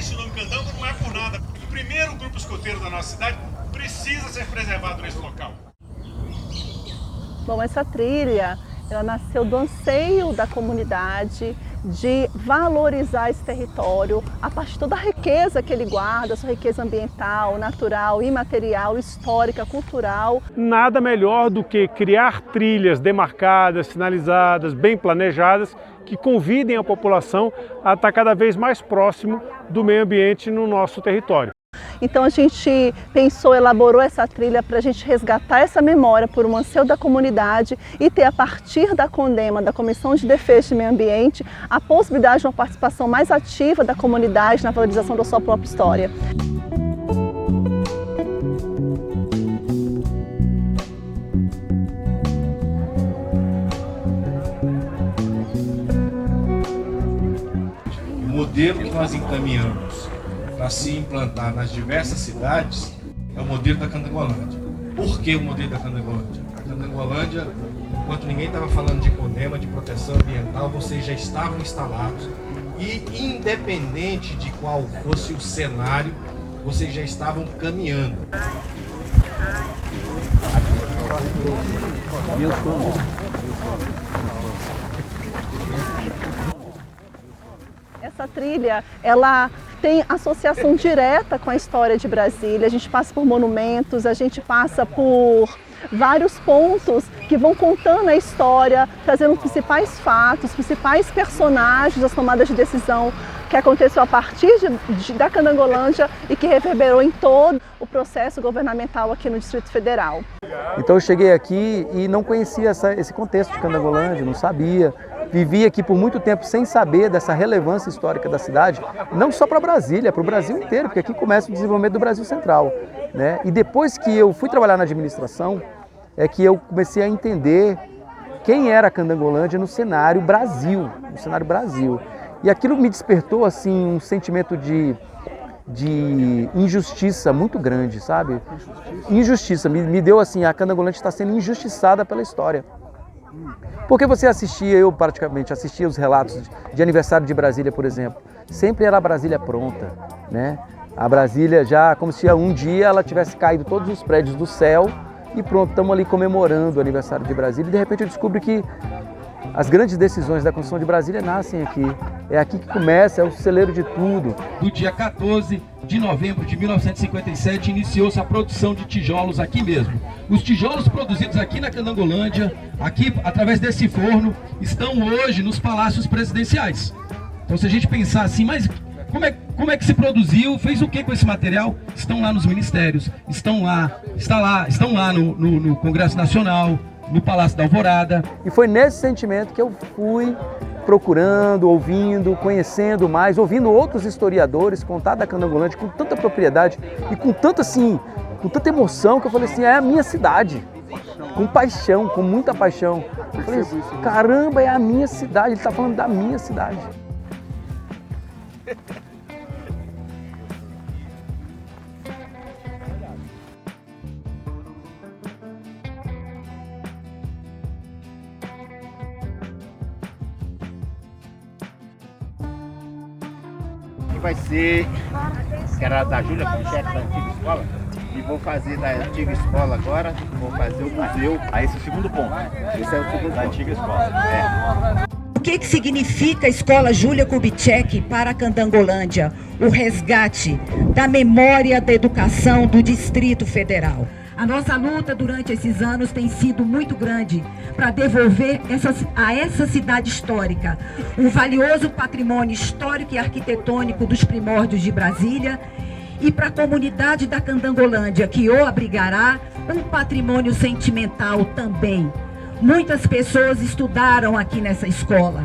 esse nome Candango não é por nada. O primeiro grupo escoteiro da nossa cidade precisa ser preservado nesse local. Bom, essa trilha, ela nasceu do anseio da comunidade de valorizar esse território a partir de toda a riqueza que ele guarda, sua riqueza ambiental, natural, imaterial, histórica, cultural. Nada melhor do que criar trilhas demarcadas, sinalizadas, bem planejadas, que convidem a população a estar cada vez mais próximo do meio ambiente no nosso território. Então a gente pensou, elaborou essa trilha para a gente resgatar essa memória por um anseio da comunidade e ter, a partir da CONDEMA, da Comissão de Defesa do Meio Ambiente, a possibilidade de uma participação mais ativa da comunidade na valorização da sua própria história. O modelo que nós encaminhamos para se implantar nas diversas cidades é o modelo da Candangolândia. Por que o modelo da Candangolândia? A Candangolândia, enquanto ninguém estava falando de CONDEMA, de proteção ambiental, vocês já estavam instalados e, independente de qual fosse o cenário, vocês já estavam caminhando. Essa trilha, ela tem associação direta com a história de Brasília. A gente passa por monumentos, a gente passa por vários pontos que vão contando a história, trazendo os principais fatos, os principais personagens das tomadas de decisão que aconteceu a partir da Candangolândia e que reverberou em todo o processo governamental aqui no Distrito Federal. Então eu cheguei aqui e não conhecia esse contexto de Candangolândia, não sabia. Vivi aqui por muito tempo sem saber dessa relevância histórica da cidade, não só para Brasília, para o Brasil inteiro, porque aqui começa o desenvolvimento do Brasil Central, né? E depois que eu fui trabalhar na administração, é que eu comecei a entender quem era a Candangolândia no cenário Brasil, E aquilo me despertou assim um sentimento de injustiça muito grande, sabe? Injustiça, me deu assim, a Candangolândia está sendo injustiçada pela história. Porque você assistia, eu praticamente assistia os relatos de aniversário de Brasília, por exemplo. Sempre era a Brasília pronta, né? A Brasília já, como se um dia ela tivesse caído todos os prédios do céu e pronto, estamos ali comemorando o aniversário de Brasília. E de repente eu descubro que as grandes decisões da construção de Brasília nascem aqui. É aqui que começa, é o celeiro de tudo. Do dia 14 de novembro de 1957, iniciou-se a produção de tijolos aqui mesmo. Os tijolos produzidos aqui na Candangolândia, aqui através desse forno, estão hoje nos palácios presidenciais. Então se a gente pensar assim, mas como é que se produziu, fez o que com esse material? Estão lá nos ministérios, estão lá no Congresso Nacional, no Palácio da Alvorada. E foi nesse sentimento que eu fui procurando, ouvindo, conhecendo mais, ouvindo outros historiadores contar da Candangolândia com tanta propriedade e com tanta emoção, que eu falei assim, é a minha cidade. Com paixão, com muita paixão. Eu falei assim, caramba, é a minha cidade, ele está falando da minha cidade. Vai ser, que era da Júlia Kubitschek, da antiga escola, e vou fazer da antiga escola agora, vou fazer o museu. Aí esse é o segundo ponto. Esse é o segundo da ponto. Antiga escola. O que significa a Escola Júlia Kubitschek para a Candangolândia? O resgate da memória da educação do Distrito Federal. A nossa luta durante esses anos tem sido muito grande para devolver a essa cidade histórica um valioso patrimônio histórico e arquitetônico dos primórdios de Brasília e para a comunidade da Candangolândia, que o abrigará, um patrimônio sentimental também. Muitas pessoas estudaram aqui nessa escola.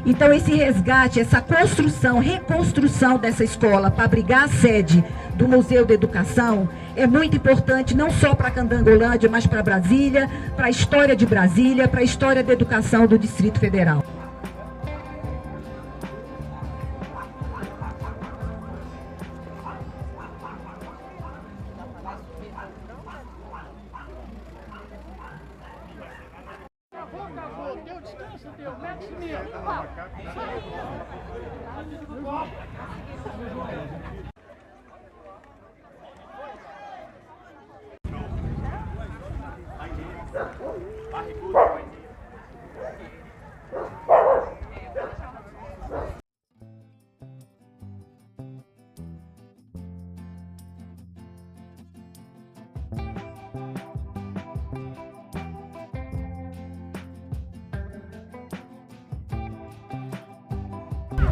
Então esse resgate, essa construção, reconstrução dessa escola para abrigar a sede do Museu da Educação é muito importante, não só para a Candangolândia, mas para Brasília, para a história de Brasília, para a história da educação do Distrito Federal. Deu descanso, deu, Maximiliano.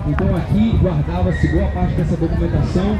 Então aqui guardava-se boa parte dessa documentação,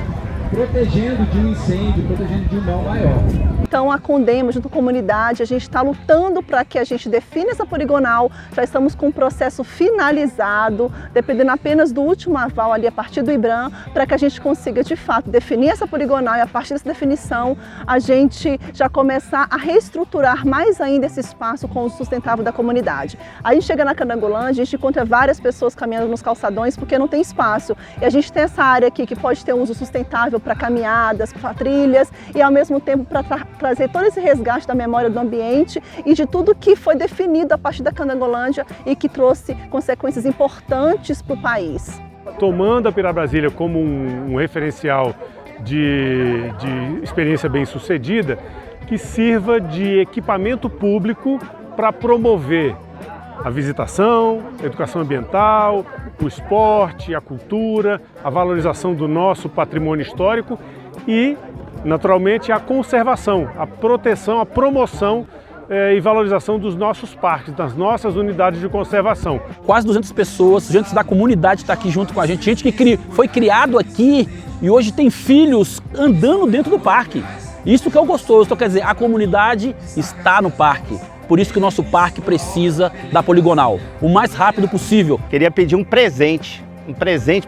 protegendo de um incêndio, protegendo de um mal maior. Então a Condema, junto com a comunidade, a gente está lutando para que a gente defina essa poligonal. Já estamos com o processo finalizado, dependendo apenas do último aval ali a partir do IBRAM, para que a gente consiga de fato definir essa poligonal e a partir dessa definição a gente já começar a reestruturar mais ainda esse espaço com o sustentável da comunidade. A gente chega na Candangolândia, a gente encontra várias pessoas caminhando nos calçadões porque não tem espaço. E a gente tem essa área aqui que pode ter um uso sustentável para caminhadas, para trilhas e ao mesmo tempo para trazer todo esse resgate da memória do ambiente e de tudo que foi definido a partir da Candangolândia e que trouxe consequências importantes para o país. Tomando a Pirabrasília como um referencial de experiência bem-sucedida, que sirva de equipamento público para promover a visitação, a educação ambiental, o esporte, a cultura, a valorização do nosso patrimônio histórico e, naturalmente, a conservação, a proteção, a promoção e valorização dos nossos parques, das nossas unidades de conservação. Quase 200 pessoas, gente da comunidade está aqui junto com a gente que foi criado aqui e hoje tem filhos andando dentro do parque. Isso que é o gostoso, então quer dizer, a comunidade está no parque. Por isso que o nosso parque precisa da poligonal, o mais rápido possível. Queria pedir um presente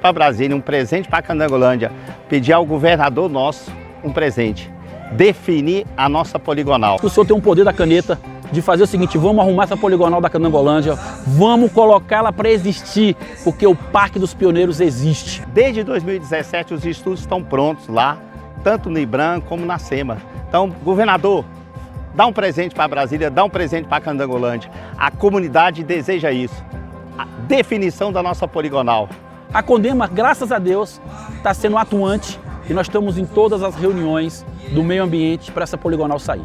para Brasília, um presente para Candangolândia, pedir ao governador nosso um presente, definir a nossa poligonal. O senhor tem um poder da caneta de fazer o seguinte, vamos arrumar essa poligonal da Candangolândia, vamos colocá-la para existir, porque o Parque dos Pioneiros existe. Desde 2017 os estudos estão prontos lá, tanto no IBRAM como na SEMA. Então, governador, dá um presente para Brasília, dá um presente para Candangolândia. A comunidade deseja isso, a definição da nossa poligonal. A Condema, graças a Deus, está sendo atuante e nós estamos em todas as reuniões do meio ambiente para essa poligonal sair.